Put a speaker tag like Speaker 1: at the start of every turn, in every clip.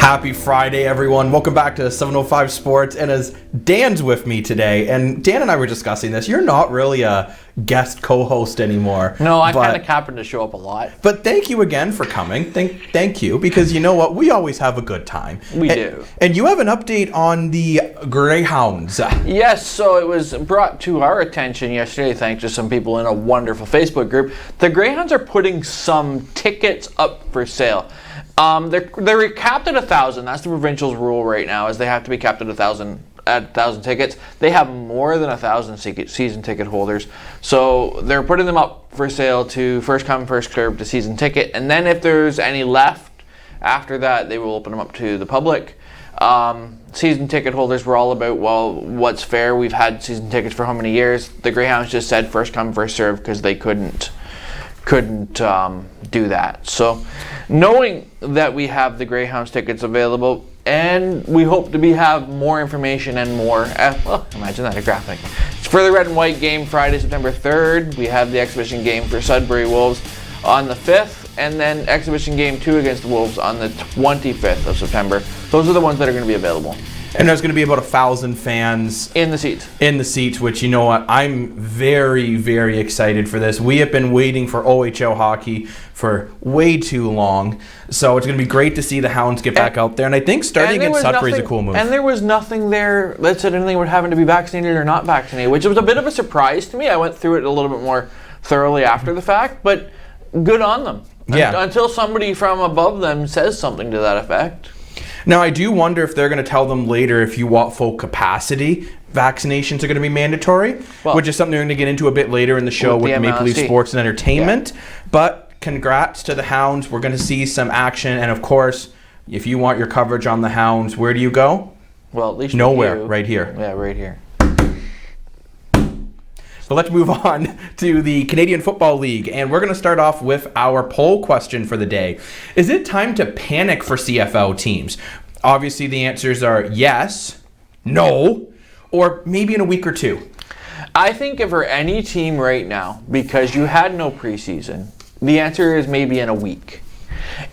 Speaker 1: Happy Friday, everyone. Welcome back to 705 Sports. And as Dan's with me today, and Dan and I were discussing this, you're not really a guest co-host anymore.
Speaker 2: No, I kind of happen to show up a lot.
Speaker 1: But thank you again for coming. Thank you, because you know what? We always have a good time.
Speaker 2: We do.
Speaker 1: And you have an update on the Greyhounds.
Speaker 2: Yes, so it was brought to our attention yesterday, thanks to some people in a wonderful Facebook group. The Greyhounds are putting some tickets up for sale. They're capped at 1,000. That's the provincial's rule right now, is they have to be capped at 1,000 tickets. They have more than 1,000 season ticket holders, so they're putting them up for sale to first come, first served to season ticket, and then if there's any left after that, they will open them up to the public. Season ticket holders were all about, well, what's fair? We've had season tickets for how many years? The Greyhounds just said first come, first served because they couldn't do that. So knowing that we have the Greyhounds tickets available, and we hope to have more information and more, imagine that, a graphic. It's for the red and white game Friday, September 3rd. We have the exhibition game for Sudbury Wolves on the 5th, and then exhibition game 2 against the Wolves on the 25th of September. Those are the ones that are going to be available.
Speaker 1: And there's going to be about 1,000 fans
Speaker 2: in the seats.
Speaker 1: Which, you know what, I'm very, very excited for this. We have been waiting for OHL hockey for way too long, so it's going to be great to see the Hounds get back out there. And I think starting against Sudbury is a cool move.
Speaker 2: And there was nothing there that said anything about having to be vaccinated or not vaccinated, which was a bit of a surprise to me. I went through it a little bit more thoroughly after the fact, but good on them.
Speaker 1: Yeah.
Speaker 2: Until somebody from above them says something to that effect.
Speaker 1: Now, I do wonder if they're going to tell them later if you want full capacity, vaccinations are going to be mandatory, which is something we're going to get into a bit later in the show with Maple Leaf Sports and Entertainment. Yeah. But congrats to the Hounds. We're going to see some action. And, of course, if you want your coverage on the Hounds, where do you go?
Speaker 2: Well, at least
Speaker 1: nowhere. Right here.
Speaker 2: Yeah, right here.
Speaker 1: So let's move on to the Canadian Football League, and we're going to start off with our poll question for the day. Is it time to panic for CFL teams? Obviously, the answers are yes, no, or maybe in a week or two.
Speaker 2: I think if for any team right now, because you had no preseason, the answer is maybe in a week.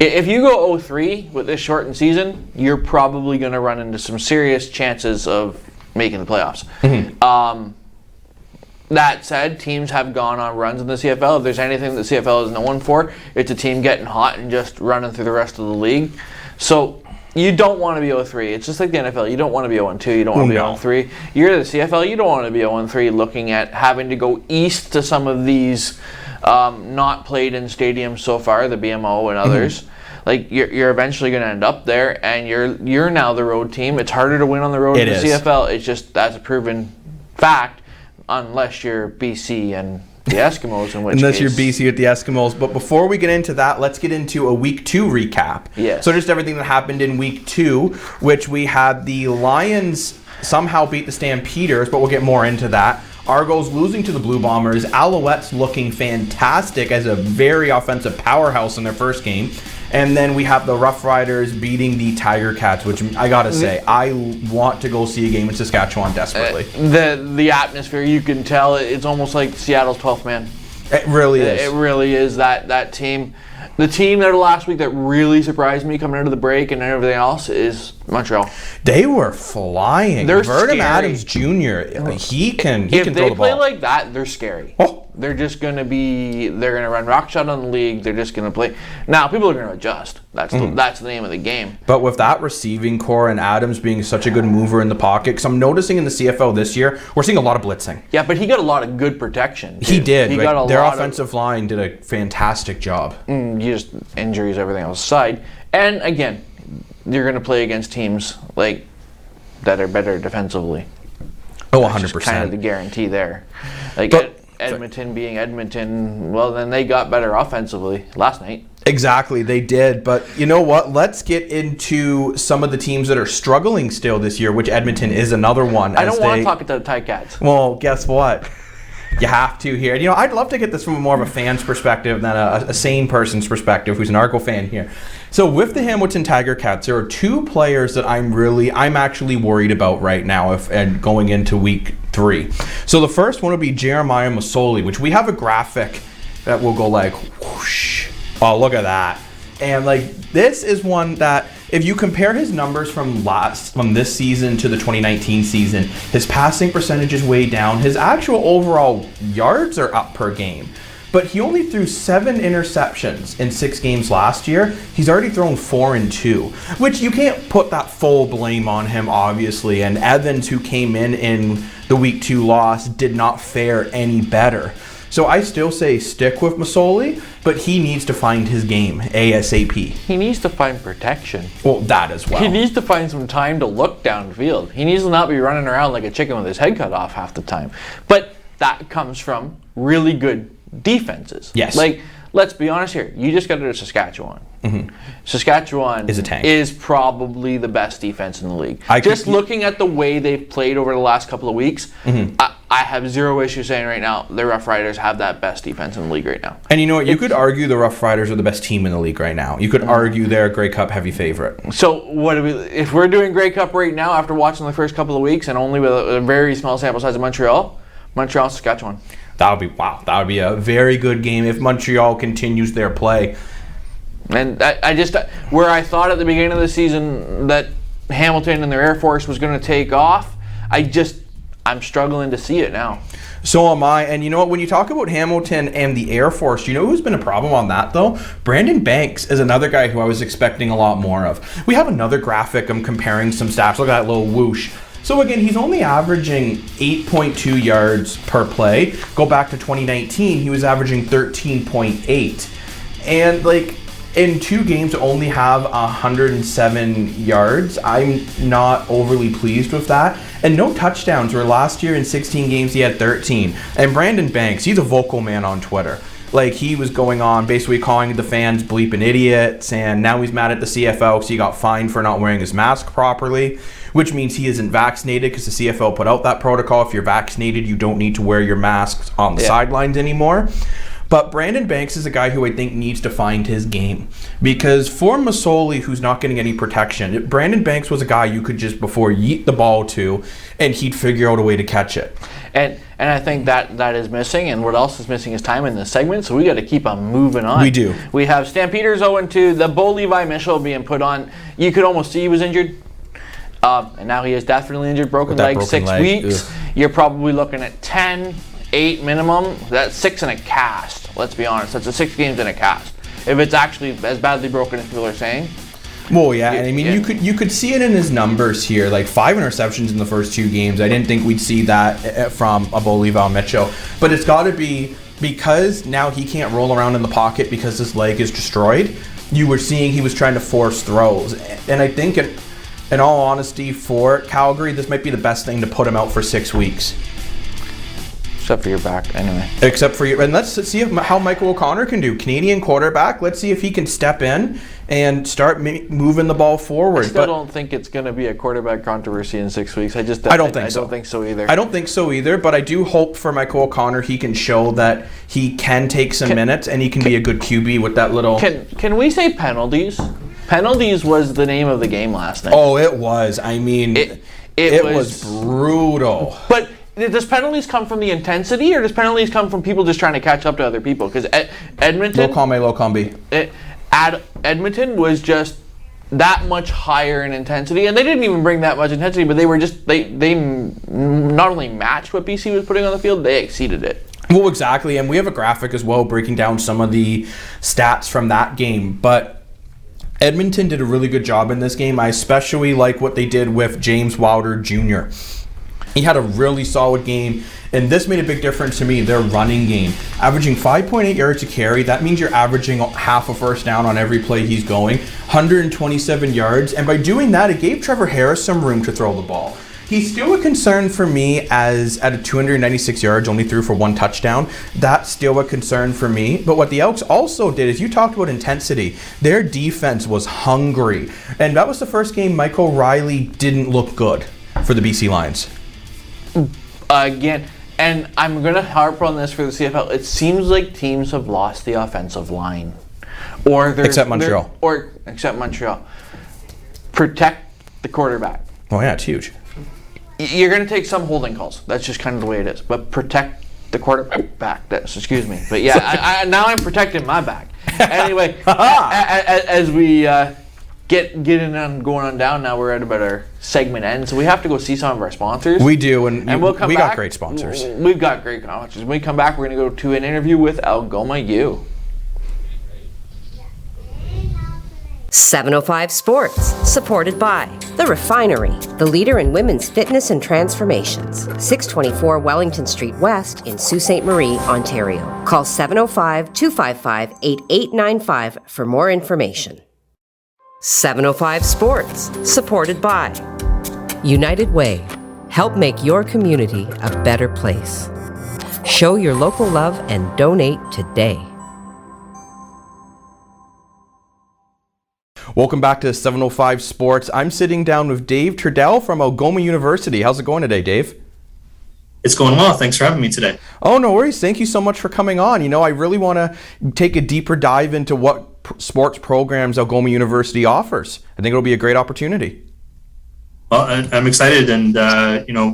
Speaker 2: If you go 0-3 with this shortened season, you're probably going to run into some serious chances of making the playoffs. Mm-hmm. That said, teams have gone on runs in the CFL. If there's anything that the CFL is known for, it's a team getting hot and just running through the rest of the league. So you don't want to be 0-3. It's just like the NFL. You don't want to be 0-2. You don't want to be 0-3. You're the CFL. You don't want to be 0-3 looking at having to go east to some of these not played in stadiums so far, the BMO and others. Mm-hmm. Like you're eventually going to end up there, and you're now the road team. It's harder to win on the road in the CFL. It's just, that's a proven fact. Unless you're BC and the Eskimos, in which
Speaker 1: Unless you're BC with the Eskimos. But before we get into that, let's get into a Week 2 recap.
Speaker 2: Yes.
Speaker 1: So just everything that happened in Week 2, which we had the Lions somehow beat the Stampeders, but we'll get more into that. Argos losing to the Blue Bombers. Alouettes looking fantastic as a very offensive powerhouse in their first game. And then we have the Rough Riders beating the Tiger Cats, which I gotta say, I want to go see a game in Saskatchewan desperately.
Speaker 2: The atmosphere, you can tell, it's almost like Seattle's 12th man.
Speaker 1: It really is.
Speaker 2: It really is, that team. The team that last week that really surprised me coming into the break and everything else is Montreal.
Speaker 1: They were flying.
Speaker 2: They're
Speaker 1: Vernon
Speaker 2: scary.
Speaker 1: Adams Jr. He can throw the ball.
Speaker 2: If they play like that, they're scary.
Speaker 1: Oh.
Speaker 2: They're going to run rockshot on the league. They're just going to play. Now, people are going to adjust. That's the name of the game.
Speaker 1: But with that receiving core and Adams being such a good mover in the pocket, because I'm noticing in the CFL this year, we're seeing a lot of blitzing.
Speaker 2: Yeah, but he got a lot of good protection.
Speaker 1: He did. Their offensive line did a fantastic job.
Speaker 2: Just injuries, everything else aside. And again, you're going to play against teams like that are better defensively.
Speaker 1: Oh, 100%.
Speaker 2: That's kind of the guarantee there. Edmonton being Edmonton, well, then they got better offensively last night.
Speaker 1: Exactly, they did. But you know what? Let's get into some of the teams that are struggling still this year, which Edmonton is another one.
Speaker 2: I don't want to talk about the Ticats.
Speaker 1: Well, guess what? You have to here. You know, I'd love to get this from more of a fan's perspective than a sane person's perspective who's an Argo fan here. So with the Hamilton Tiger Cats, there are two players that I'm actually worried about right now and going into Week 3. So the first one would be Jeremiah Masoli, which we have a graphic that will go like whoosh. Oh, look at that. And like this is one that if you compare his numbers from this season to the 2019 season, his passing percentage is way down. His actual overall yards are up per game. But he only threw 7 interceptions in 6 games last year. He's already thrown 4 in 2, which you can't put that full blame on him, obviously. And Evans, who came in the week 2 loss, did not fare any better. So I still say stick with Masoli, but he needs to find his game ASAP.
Speaker 2: He needs to find protection.
Speaker 1: Well, that as well.
Speaker 2: He needs to find some time to look downfield. He needs to not be running around like a chicken with his head cut off half the time. But that comes from really good defenses.
Speaker 1: Yes.
Speaker 2: Like, let's be honest here. You just got to Saskatchewan. Mm-hmm. Saskatchewan
Speaker 1: is a tank.
Speaker 2: Is probably the best defense in the league. Looking at the way they've played over the last couple of weeks, mm-hmm. I have zero issue saying right now the Rough Riders have that best defense in the league right now.
Speaker 1: And you know what? You could argue the Rough Riders are the best team in the league right now. You could argue they're a Grey Cup heavy favorite.
Speaker 2: So what if we're doing Grey Cup right now after watching the first couple of weeks and only with a very small sample size of Montreal, Saskatchewan.
Speaker 1: That would be a very good game if Montreal continues their play.
Speaker 2: And where I thought at the beginning of the season that Hamilton and their Air Force was going to take off, I'm struggling to see it now.
Speaker 1: So am I. And you know what? When you talk about Hamilton and the Air Force, you know who's been a problem on that, though? Brandon Banks is another guy who I was expecting a lot more of. We have another graphic. I'm comparing some stats. Look at that little whoosh. So again, he's only averaging 8.2 yards per play. Go back to 2019, he was averaging 13.8. And like in 2 games to only have 107 yards, I'm not overly pleased with that. And no touchdowns, where last year in 16 games he had 13. And Brandon Banks, he's a vocal man on Twitter. Like, he was going on basically calling the fans bleeping idiots, and now he's mad at the CFL because he got fined for not wearing his mask properly, which means he isn't vaccinated because the CFL put out that protocol. If you're vaccinated, you don't need to wear your masks on the sidelines anymore. But Brandon Banks is a guy who I think needs to find his game, because for Masoli, who's not getting any protection, Brandon Banks was a guy you could just before yeet the ball to, and he'd figure out a way to catch it.
Speaker 2: And I think that is missing, and what else is missing is time in this segment, so we got to keep on moving on.
Speaker 1: We do.
Speaker 2: We have Stampeders 0-2, the Bo Levi Mitchell being put on. You could almost see he was injured, and now he is definitely injured, broken leg, 6 weeks. Ugh. You're probably looking at 10, 8 minimum. That's 6 in a cast, let's be honest. That's 6 games in a cast. If it's actually as badly broken as people are saying.
Speaker 1: Well, yeah, and I mean, you could see it in his numbers here, like 5 interceptions in the first 2 games. I didn't think we'd see that from a Bo Levi Mitchell, but it's got to be because now he can't roll around in the pocket because his leg is destroyed. You were seeing he was trying to force throws, and I think in all honesty, for Calgary, this might be the best thing to put him out for 6 weeks.
Speaker 2: Except for your back, anyway.
Speaker 1: Except for and let's see how Michael O'Connor can do. Canadian quarterback. Let's see if he can step in and start moving the ball forward.
Speaker 2: I still don't think it's going to be a quarterback controversy in 6 weeks. I don't think so either.
Speaker 1: I don't think so either. But I do hope for Michael O'Connor he can show that he can take some minutes and he can be a good QB with that little.
Speaker 2: Can we say penalties? Penalties was the name of the game last night.
Speaker 1: Oh, it was. I mean, it was brutal.
Speaker 2: But does penalties come from the intensity, or does penalties come from people just trying to catch up to other people? Because Edmonton,
Speaker 1: low combi.
Speaker 2: Edmonton was just that much higher in intensity, and they didn't even bring that much intensity. But they were just they not only matched what BC was putting on the field, they exceeded it.
Speaker 1: Well, exactly, and we have a graphic as well breaking down some of the stats from that game, but Edmonton did a really good job in this game. I especially like what they did with James Wilder Jr. He had a really solid game, and this made a big difference to me, their running game. Averaging 5.8 yards a carry, that means you're averaging half a first down on every play he's going, 127 yards, and by doing that, it gave Trevor Harris some room to throw the ball. He's still a concern for me as at a 296 yards, only threw for 1 touchdown. That's still a concern for me. But what the Elks also did is you talked about intensity. Their defense was hungry. And that was the first game Michael Riley didn't look good for the BC Lions.
Speaker 2: Again, and I'm going to harp on this for the CFL. It seems like teams have lost the offensive line.
Speaker 1: Except Montreal.
Speaker 2: Except Montreal. Protect the quarterback.
Speaker 1: Oh, yeah, it's huge.
Speaker 2: You're going to take some holding calls. That's just kind of the way it is. But protect the quarterback. Excuse me. But yeah, now I'm protecting my back. Anyway, as we getting on, going on down. Now we're at about our segment end, so we have to go see some of our sponsors.
Speaker 1: We do, and
Speaker 2: we'll come
Speaker 1: we
Speaker 2: back.
Speaker 1: Got great sponsors.
Speaker 2: We've got great sponsors. When we come back, we're going to go to an interview with Algoma U.
Speaker 3: 705 Sports, supported by The Refinery, the leader in women's fitness and transformations. 624 Wellington Street West in Sault Ste. Marie, Ontario. Call 705-255-8895 for more information. 705 Sports, supported by United Way. Help make your community a better place. Show your local love and donate today.
Speaker 1: Welcome back to 705 Sports. I'm sitting down with Dave Trudelle from Algoma University. How's it going today, Dave?
Speaker 4: It's going well. Thanks for having me today.
Speaker 1: Oh, no worries. Thank you so much for coming on. You know, I really want to take a deeper dive into what sports programs Algoma University offers. I think it'll be a great opportunity.
Speaker 4: Well, I'm excited, and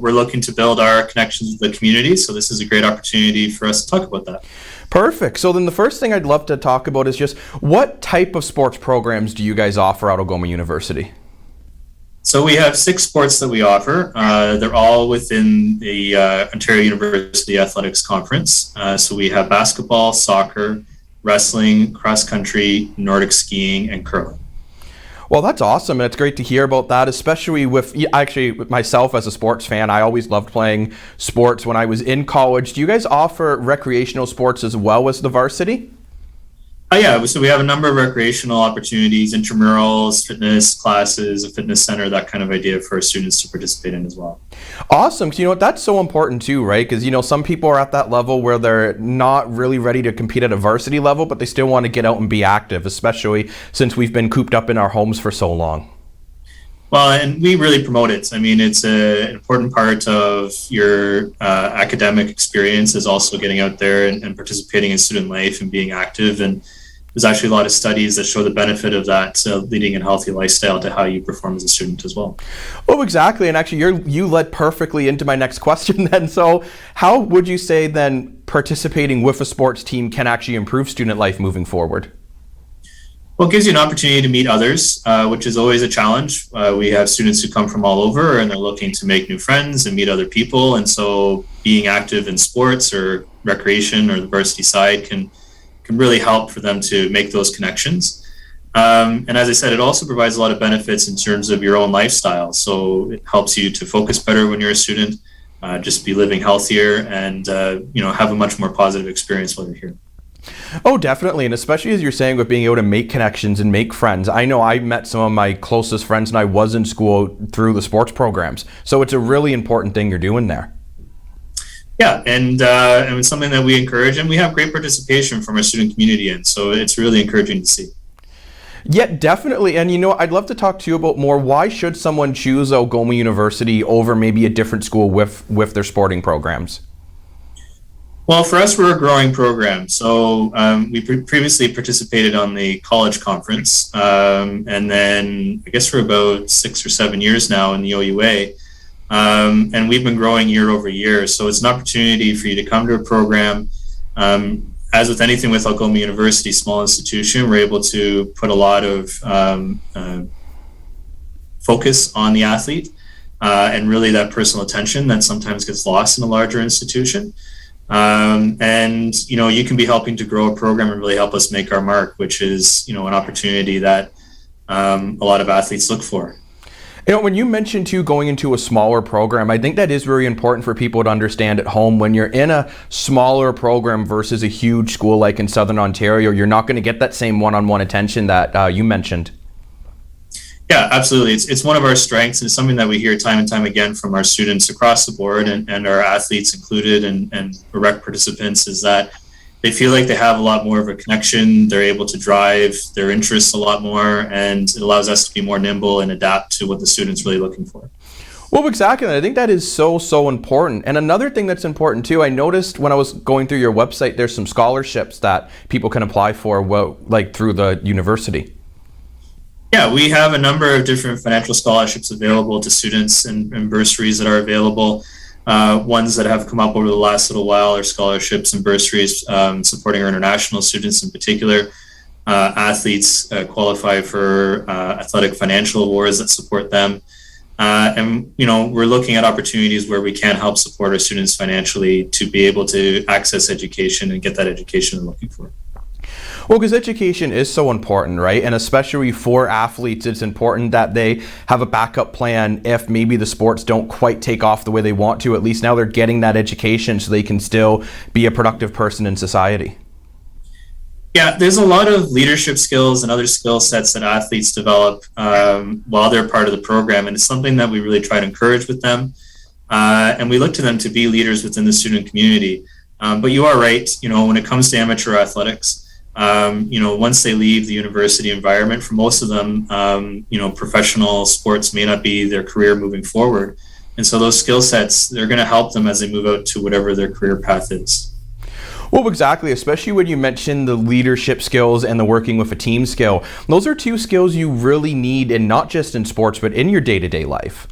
Speaker 4: we're looking to build our connections with the community, so this is a great opportunity for us to talk about that.
Speaker 1: Perfect. So then the first thing I'd love to talk about is just what type of sports programs do you guys offer at Algoma University?
Speaker 4: So we have 6 sports that we offer. They're all within the Ontario University Athletics Conference. So we have basketball, soccer, wrestling, cross country, Nordic skiing, and curling.
Speaker 1: Well, that's awesome, and it's great to hear about that, especially with myself as a sports fan. I always loved playing sports when I was in college. Do you guys offer recreational sports as well as the varsity?
Speaker 4: Yeah, so we have a number of recreational opportunities, intramurals, fitness classes, a fitness center, that kind of idea for our students to participate in as well.
Speaker 1: Awesome, because you know what, that's so important too, right? Because you know, some people are at that level where they're not really ready to compete at a varsity level, but they still want to get out and be active, especially since we've been cooped up in our homes for so long.
Speaker 4: Well, and we really promote it. I mean, it's an important part of your academic experience is also getting out there and participating in student life and being active. And there's actually a lot of studies that show the benefit of that, leading a healthy lifestyle to how you perform as a student as well.
Speaker 1: Oh, exactly. And actually, you led perfectly into my next question then. So how would you say then participating with a sports team can actually improve student life moving forward?
Speaker 4: Well, it gives you an opportunity to meet others, which is always a challenge. We have students who come from all over and they're looking to make new friends and meet other people. And so being active in sports or recreation or the varsity side can really help for them to make those connections. And as I said, it also provides a lot of benefits in terms of your own lifestyle. So it helps you to focus better when you're a student, just be living healthier and, have a much more positive experience while you're here.
Speaker 1: Oh, definitely. And especially as you're saying with being able to make connections and make friends. I know I met some of my closest friends when I was in school through the sports programs. So it's a really important thing you're doing there.
Speaker 4: Yeah, and it's something that we encourage, and we have great participation from our student community, and so it's really encouraging to see.
Speaker 1: Yeah, definitely. And you know, I'd love to talk to you about more. Why should someone choose Algoma University over maybe a different school with their sporting programs?
Speaker 4: Well, for us, we're a growing program. So we previously participated on the college conference, and then I guess for about 6 or 7 years now in the OUA. And we've been growing year over year. So it's an opportunity for you to come to a program. As with anything with Algoma University, small institution, we're able to put a lot of focus on the athlete and really that personal attention that sometimes gets lost in a larger institution. And, you can be helping to grow a program and really help us make our mark, which is, an opportunity that a lot of athletes look for.
Speaker 1: You know, when you mentioned too going into a smaller program, I think that is very important for people to understand at home. When you're in a smaller program versus a huge school like in Southern Ontario, you're not going to get that same one-on-one attention that you mentioned.
Speaker 4: Yeah, absolutely. It's one of our strengths, and it's something that we hear time and time again from our students across the board and our athletes included and rec participants, is that they feel like they have a lot more of a connection. They're able to drive their interests a lot more, and it allows us to be more nimble and adapt to what the student's really looking for.
Speaker 1: Well, exactly. I think that is so important. And another thing that's important too, I noticed when I was going through your website, there's some scholarships that people can apply for, like through the university.
Speaker 4: Yeah, we have a number of different financial scholarships available to students and bursaries that are available. Ones that have come up over the last little while are scholarships and bursaries supporting our international students in particular. athletes qualify for athletic financial awards that support them. And, we're looking at opportunities where we can help support our students financially to be able to access education and get that education they're looking for.
Speaker 1: Well, because education is so important, right? And especially for athletes, it's important that they have a backup plan if maybe the sports don't quite take off the way they want to. At least now they're getting that education so they can still be a productive person in society.
Speaker 4: Yeah, there's a lot of leadership skills and other skill sets that athletes develop while they're part of the program. And it's something that we really try to encourage with them. And we look to them to be leaders within the student community. But you are right, when it comes to amateur athletics, once they leave the university environment, for most of them, professional sports may not be their career moving forward. And so those skill sets, they're going to help them as they move out to whatever their career path is.
Speaker 1: Well, exactly, especially when you mention the leadership skills and the working with a team skill. Those are two skills you really need, and not just in sports, but in your day-to-day life.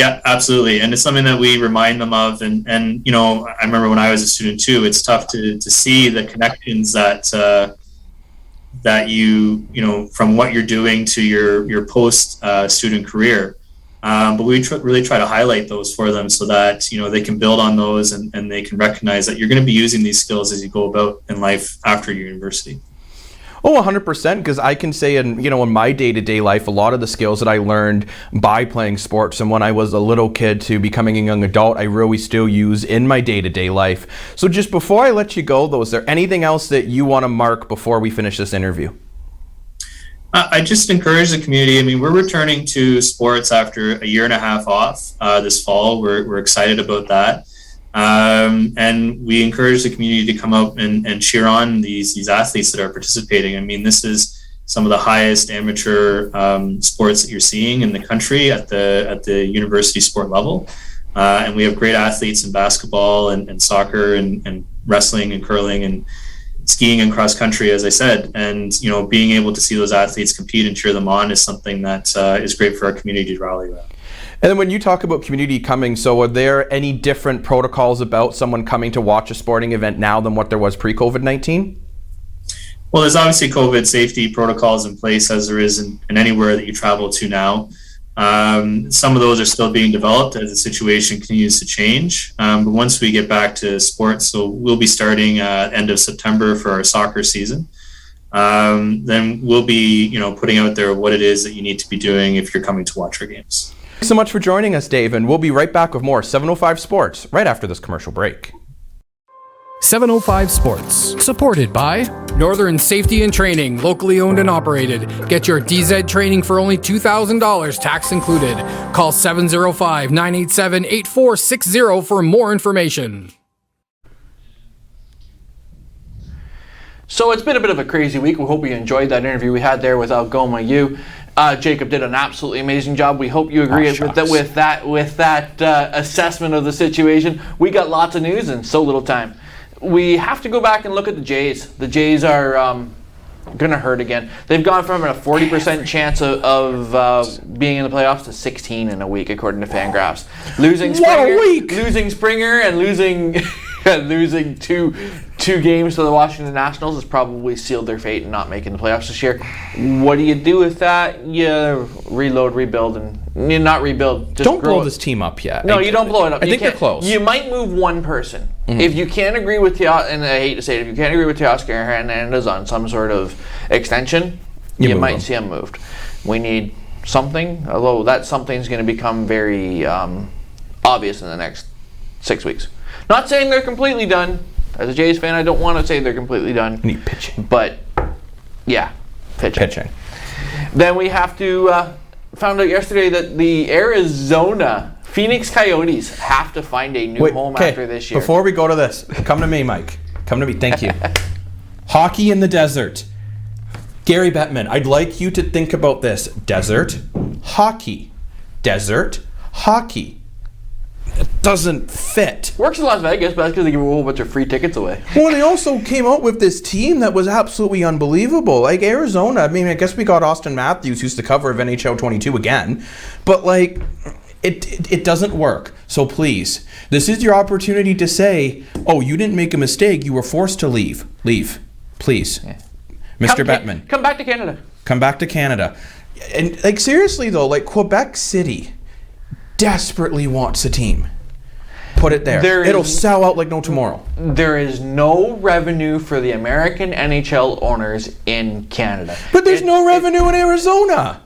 Speaker 4: Yeah, absolutely. And it's something that we remind them of. And I remember when I was a student too, it's tough to see the connections that you from what you're doing to your post student career. But we really try to highlight those for them so that, they can build on those and they can recognize that you're going to be using these skills as you go about in life after your university.
Speaker 1: Oh, 100%, because I can say in my day-to-day life, a lot of the skills that I learned by playing sports and when I was a little kid to becoming a young adult, I really still use in my day-to-day life. So just before I let you go, though, is there anything else that you want to mark before we finish this interview?
Speaker 4: I just encourage the community. I mean, we're returning to sports after a year and a half off this fall. We're excited about that. And we encourage the community to come out and cheer on these athletes that are participating. I mean, this is some of the highest amateur sports that you're seeing in the country at the university sport level. And we have great athletes in basketball and soccer and wrestling and curling and skiing and cross country, as I said. And, being able to see those athletes compete and cheer them on is something that is great for our community to rally around.
Speaker 1: And then when you talk about community coming, so are there any different protocols about someone coming to watch a sporting event now than what there was pre-COVID-19?
Speaker 4: Well, there's obviously COVID safety protocols in place as there is in anywhere that you travel to now. Some of those are still being developed as the situation continues to change. But once we get back to sports, so we'll be starting end of September for our soccer season. Then we'll be, putting out there what it is that you need to be doing if you're coming to watch our games.
Speaker 1: Thanks so much for joining us, Dave, and we'll be right back with more 705 Sports right after this commercial break.
Speaker 5: 705 Sports, supported by Northern Safety and Training, locally owned and operated. Get your DZ training for only $2,000, tax included. Call 705-987-8460 for more information.
Speaker 2: So it's been a bit of a crazy week. We hope you enjoyed that interview we had there with Algoma U. Jacob did an absolutely amazing job. We hope you agree with that assessment of the situation. We got lots of news and so little time. We have to go back and look at the Jays. The Jays are going to hurt again. They've gone from a 40% chance of being in the playoffs to 16 in a week, according to Fangraphs. Losing Springer and losing two games to the Washington Nationals has probably sealed their fate in not making the playoffs this year. What do you do with that? You reload, rebuild, and not rebuild. Just
Speaker 1: don't blow this team up yet.
Speaker 2: No, you don't blow it up.
Speaker 1: I think they're close.
Speaker 2: You might move one person. Mm-hmm. If you can't agree with and I hate to say it, if you can't agree with Teoscar Hernandez on some sort of extension, you might see him moved. We need something, although that something's going to become very obvious in the next 6 weeks. Not saying they're completely done. As a Jays fan, I don't want to say they're completely done.
Speaker 1: We need pitching.
Speaker 2: But, yeah, pitching. Then we have to, found out yesterday that the Arizona Phoenix Coyotes have to find a new home after this year.
Speaker 1: Before we go to this, come to me, Mike. Come to me. Thank you. Hockey in the desert. Gary Bettman, I'd like you to think about this. Desert, hockey. Desert, hockey. It doesn't fit.
Speaker 2: Works in Las Vegas, but that's because they give a whole bunch of free tickets away.
Speaker 1: Well, they also came out with this team that was absolutely unbelievable. Like Arizona, I mean, I guess we got Austin Matthews, who's the cover of NHL 22 again. But, like, it doesn't work. So please, this is your opportunity to say, oh, you didn't make a mistake. You were forced to leave. Leave. Please.
Speaker 2: Yeah.
Speaker 1: Mr. Bettman.
Speaker 2: Come back to Canada.
Speaker 1: Come back to Canada. And like seriously though, like Quebec City desperately wants a team. Put it there. It'll sell out like no tomorrow.
Speaker 2: There is no revenue for the American NHL owners in Canada.
Speaker 1: But there's no revenue in Arizona.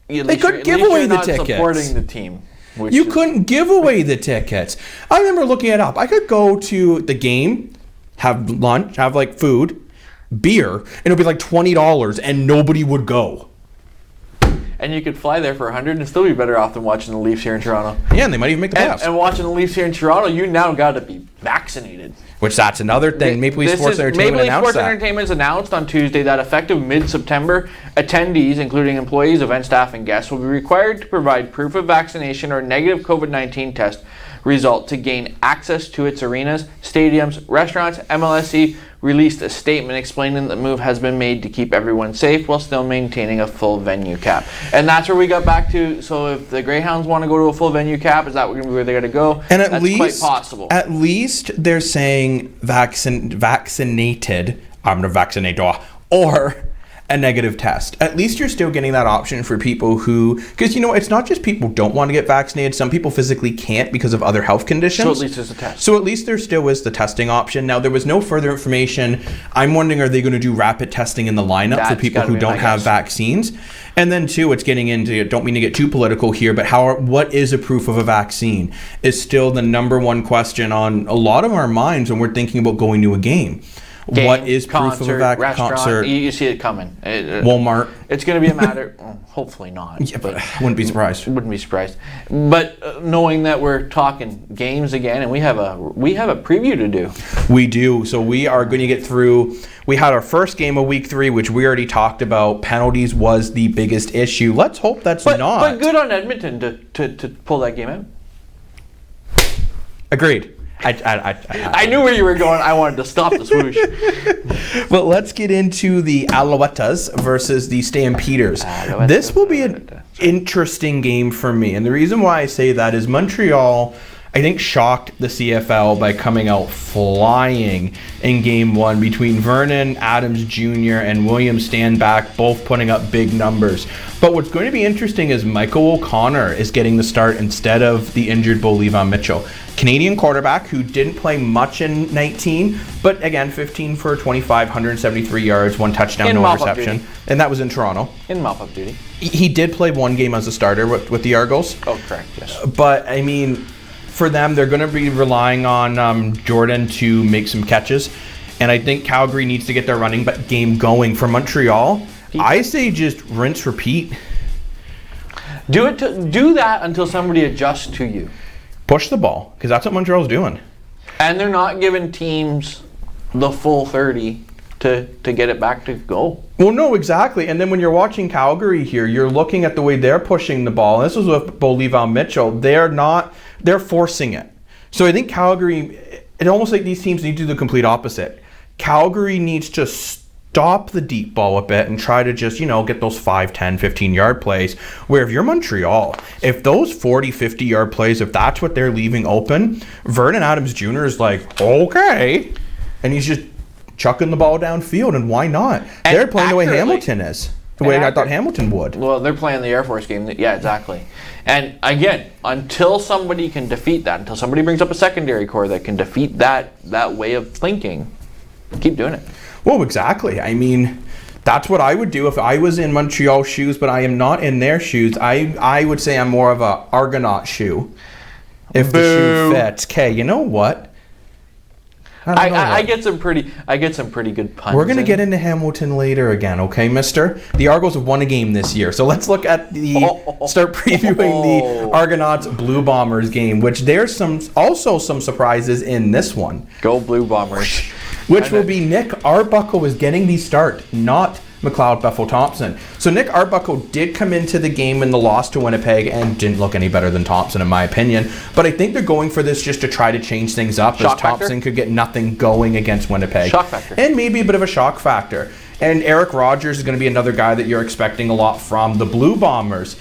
Speaker 1: They couldn't give away the tickets.
Speaker 2: Supporting the team.
Speaker 1: You couldn't give away the tickets. I remember looking it up. I could go to the game, have lunch, have like food, beer, and it would be like $20 and nobody would go.
Speaker 2: And you could fly there for $100 and still be better off than watching the Leafs here in Toronto.
Speaker 1: Yeah, and they might even make the playoffs.
Speaker 2: And watching the Leafs here in Toronto, you now got to be vaccinated.
Speaker 1: Which that's another thing. Maple Leaf Sports Entertainment announced that.
Speaker 2: Entertainment's announced on Tuesday that effective mid-September, attendees, including employees, event staff, and guests, will be required to provide proof of vaccination or negative COVID-19 test result to gain access to its arenas, stadiums, restaurants. MLSE released a statement explaining that the move has been made to keep everyone safe while still maintaining a full venue cap. And that's where we got back to. So if the Greyhounds want to go to a full venue cap, is that where they're going to go?
Speaker 1: And
Speaker 2: that's quite possible.
Speaker 1: At least they're saying vaccinated. I'm going to vaccinate or a negative test. At least you're still getting that option for people who, because it's not just people don't want to get vaccinated. Some people physically can't because of other health conditions.
Speaker 2: So at least there's a test.
Speaker 1: So at least there still is the testing option. Now there was no further information. I'm wondering, are they going to do rapid testing in the lineup for people who don't have vaccines? And then too, it's getting into, don't mean to get too political here, but what is a proof of a vaccine is still the number one question on a lot of our minds when we're thinking about going to a game. What is proof of a vaccine? Concert?
Speaker 2: You see it coming.
Speaker 1: Walmart.
Speaker 2: It's going to be a matter. Hopefully not.
Speaker 1: Yeah, but wouldn't be surprised.
Speaker 2: Wouldn't be surprised. But knowing that we're talking games again, and we have a preview to do.
Speaker 1: We do. So we are going to get through. We had our first game of week 3, which we already talked about. Penalties was the biggest issue. Let's hope that's not.
Speaker 2: But good on Edmonton to pull that game out.
Speaker 1: Agreed.
Speaker 2: I knew where you were going. I wanted to stop the swoosh.
Speaker 1: But let's get into the Alouettes versus the Stampeders. This will be an interesting game for me. And the reason why I say that is Montreal, I think, shocked the CFL by coming out flying in Game 1 between Vernon Adams Jr. and William Stanback, both putting up big numbers. But what's going to be interesting is Michael O'Connor is getting the start instead of the injured Bo Levi Mitchell. Canadian quarterback who didn't play much in 19, but again, 15 for 25, 173 yards, 1 touchdown, no interception. And that was in Toronto.
Speaker 2: In mop-up duty.
Speaker 1: He did play 1 game as a starter with the Argos.
Speaker 2: Oh, correct, yes.
Speaker 1: But, I mean, for them, they're going to be relying on Jordan to make some catches. And I think Calgary needs to get their running game going. For Montreal, I say just rinse, repeat.
Speaker 2: Do that until somebody adjusts to you.
Speaker 1: Push the ball, because that's what Montreal's doing.
Speaker 2: And they're not giving teams the full 30 to get it back to go.
Speaker 1: Well, no, exactly. And then when you're watching Calgary here, you're looking at the way they're pushing the ball. And this was with Bo Levi Mitchell. They're forcing it. So I think Calgary, it's almost like these teams need to do the complete opposite. Calgary needs to stop the deep ball a bit and try to just, get those 5, 10, 15-yard plays. Where if you're Montreal, if those 40, 50-yard plays, if that's what they're leaving open, Vernon Adams Jr. is like, okay. And he's just chucking the ball downfield, and why not? And they're playing the way Hamilton is. The way I thought Hamilton would.
Speaker 2: Well, they're playing the Air Force game. Yeah, exactly. And again, until somebody can defeat that, until somebody brings up a secondary core that can defeat that way of thinking, keep doing it.
Speaker 1: Well, exactly. I mean, that's what I would do if I was in Montreal's shoes, but I am not in their shoes. I would say I'm more of a Argonaut shoe. If the shoe fits. Okay, you know what?
Speaker 2: I get some pretty good puns.
Speaker 1: We're gonna get into Hamilton later again, okay, Mister? The Argos have won a game this year, so let's look at start previewing the Argonauts Blue Bombers game, which there's also some surprises in this one.
Speaker 2: Go Blue Bombers.
Speaker 1: Which will be Nick Arbuckle is getting the start, not McLeod Bethel-Thompson. So Nick Arbuckle did come into the game in the loss to Winnipeg and didn't look any better than Thompson in my opinion. But I think they're going for this just to try to change things up as Thompson could get nothing going against Winnipeg.
Speaker 2: Shock factor.
Speaker 1: And maybe a bit of a shock factor. And Eric Rogers is going to be another guy that you're expecting a lot from. The Blue Bombers,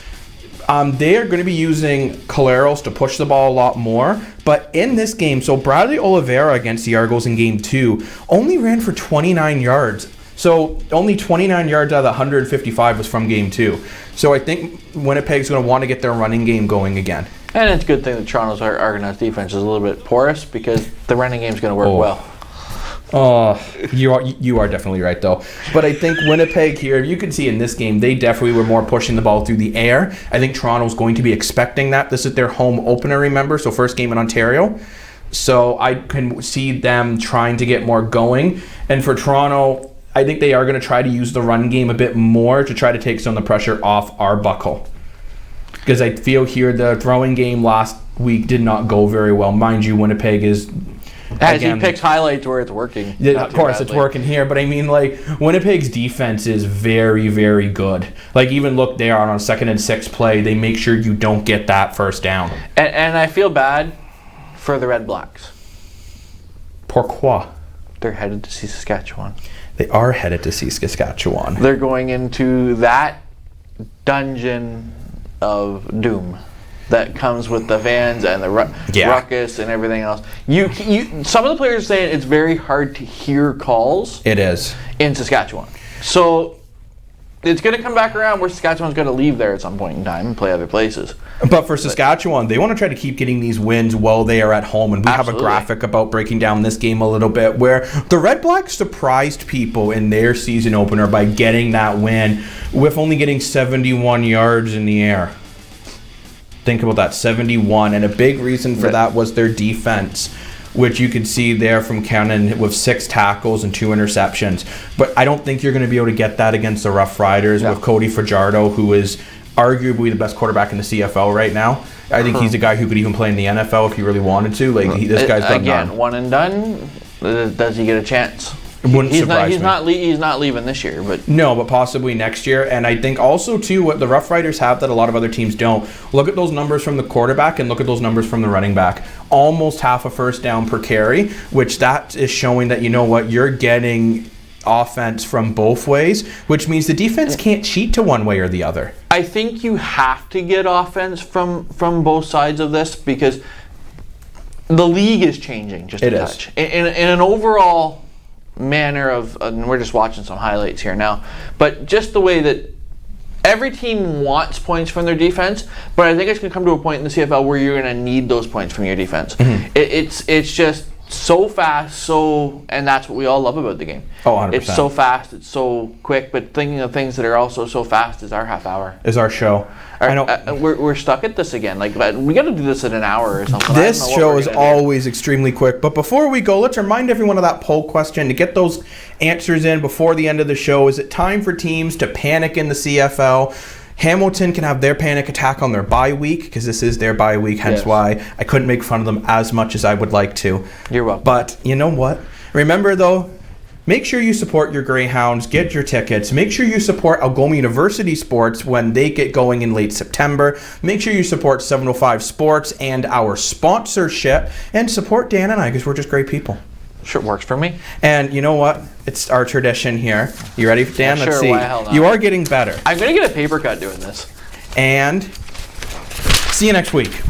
Speaker 1: they are going to be using Caleros to push the ball a lot more. But in this game, so Bradley Oliveira against the Argos in Game 2 only ran for 29 yards. So only 29 yards out of the 155 was from game 2. So I think Winnipeg's going to want to get their running game going again.
Speaker 2: And it's a good thing that Toronto's Argonauts defense is a little bit porous because the running game's going to work well.
Speaker 1: Oh, you are definitely right, though. But I think Winnipeg here, you can see in this game, they definitely were more pushing the ball through the air. I think Toronto's going to be expecting that. This is their home opener, remember? So first game in Ontario. So I can see them trying to get more going. And for Toronto, I think they are going to try to use the run game a bit more to try to take some of the pressure off Arbuckle. Because I feel here the throwing game last week did not go very well. Mind you, Winnipeg is...
Speaker 2: As he picks highlights where it's working.
Speaker 1: Yeah, of course, it's working here. But I mean, like, Winnipeg's defense is very, very good. Like, even look there on a 2nd and 6 play, they make sure you don't get that first down.
Speaker 2: And I feel bad for the Red Blacks.
Speaker 1: Pourquoi?
Speaker 2: They're headed to see Saskatchewan.
Speaker 1: They are headed to see Saskatchewan.
Speaker 2: They're going into that dungeon of doom that comes with the vans and the ruckus and everything else. You some of the players say it's very hard to hear calls.
Speaker 1: It is.
Speaker 2: In Saskatchewan. So it's going to come back around where Saskatchewan's going to leave there at some point in time and play other places.
Speaker 1: But for Saskatchewan, they want to try to keep getting these wins while they are at home. And we have a graphic about breaking down this game a little bit where the Red Blacks surprised people in their season opener by getting that win with only getting 71 yards in the air. Think about that, 71. And a big reason for that was their defense, which you can see there from Cannon with 6 tackles and 2 interceptions. But I don't think you're going to be able to get that against the Rough Riders with Cody Fajardo, who is arguably the best quarterback in the CFL right now. I think he's a guy who could even play in the NFL if he really wanted to. Like this guy's done
Speaker 2: again, one and done. Does he get a chance?
Speaker 1: It wouldn't surprise me.
Speaker 2: He's not leaving this year, but
Speaker 1: no, but possibly next year. And I think also too, what the Rough Riders have that a lot of other teams don't. Look at those numbers from the quarterback and look at those numbers from the running back. Almost half a first down per carry, which that is showing that, you know what, you're getting offense from both ways, which means the defense can't cheat to one way or the other.
Speaker 2: I think you have to get offense from both sides of this because the league is changing just a touch. In an overall manner of, and we're just watching some highlights here now, but just the way that every team wants points from their defense, but I think it's going to come to a point in the CFL where you're going to need those points from your defense. It's just so fast, and that's what we all love about the game.
Speaker 1: Oh, 100%.
Speaker 2: It's so fast, it's so quick, but thinking of things that are also so fast is our half hour.
Speaker 1: Is our show.
Speaker 2: I know. We're stuck at this again. Like, we got to do this in an hour or something.
Speaker 1: This show is always extremely quick. But before we go, let's remind everyone of that poll question to get those answers in before the end of the show. Is it time for teams to panic in the CFL? Hamilton can have their panic attack on their bye week because this is their bye week, hence why I couldn't make fun of them as much as I would like to.
Speaker 2: You're welcome.
Speaker 1: But you know what? Remember, though, make sure you support your Greyhounds, get your tickets. Make sure you support Algoma University sports when they get going in late September. Make sure you support 705 Sports and our sponsorship. And support Dan and I because we're just great people.
Speaker 2: Sure, works for me.
Speaker 1: And you know what? It's our tradition here. You ready, Dan?
Speaker 2: Yeah,
Speaker 1: Let's
Speaker 2: sure,
Speaker 1: see.
Speaker 2: why hell not?
Speaker 1: You are getting better.
Speaker 2: I'm going to get a paper cut doing this.
Speaker 1: And see you next week.